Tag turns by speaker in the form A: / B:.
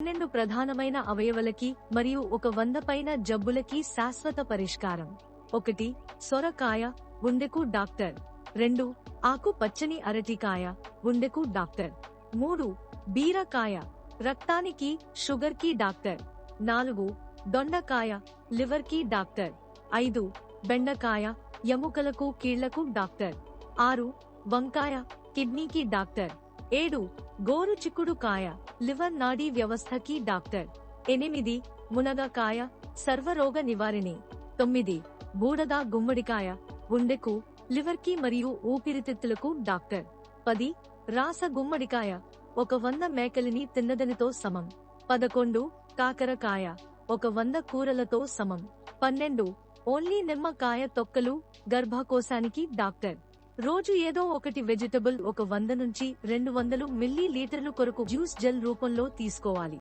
A: 12 ప్రధానమైన అవయవలకి మరియు 100 పైన జబ్బులకి శాశ్వత పరిష్కారం. 1. సొరకాయ, గుండెకు డాక్టర్. 2. ఆకు పచ్చని అరటికాయ, గుండెకు డాక్టర్. 3. బీరకాయ, రక్తానికి, షుగర్ కి డాక్టర్. 4. దొండకాయ, లివర్ కి డాక్టర్. 5. బెండకాయ, ఎముకలకు కీళ్లకు డాక్టర్. 6. వంకాయ, కిడ్నీకి డాక్టర్. 7. గోరు చిక్కుడుకాయ, లివర్ నాడీ వ్యవస్థకి డాక్టర్. 8. మునగకాయ, సర్వరోగ నివారిణి. 9. బూడద గుమ్మడికాయ, గుండెకు, లివర్ కి మరియు ఊపిరితిత్తులకు డాక్టర్. 10. రాస గుమ్మడికాయ, 100 మేకలిని తిన్నదనితో సమం. 11. కాకరకాయ, 100 కూరలతో సమం. 12. ఓన్లీ నిమ్మకాయ తొక్కలు, గర్భకోశానికి డాక్టర్. రోజు ఏదో ఒకటి వెజిటబుల్ 100 నుంచి 200 మిల్లీ లీటర్లు కొరకు జ్యూస్ జెల్ రూపంలో తీసుకోవాలి.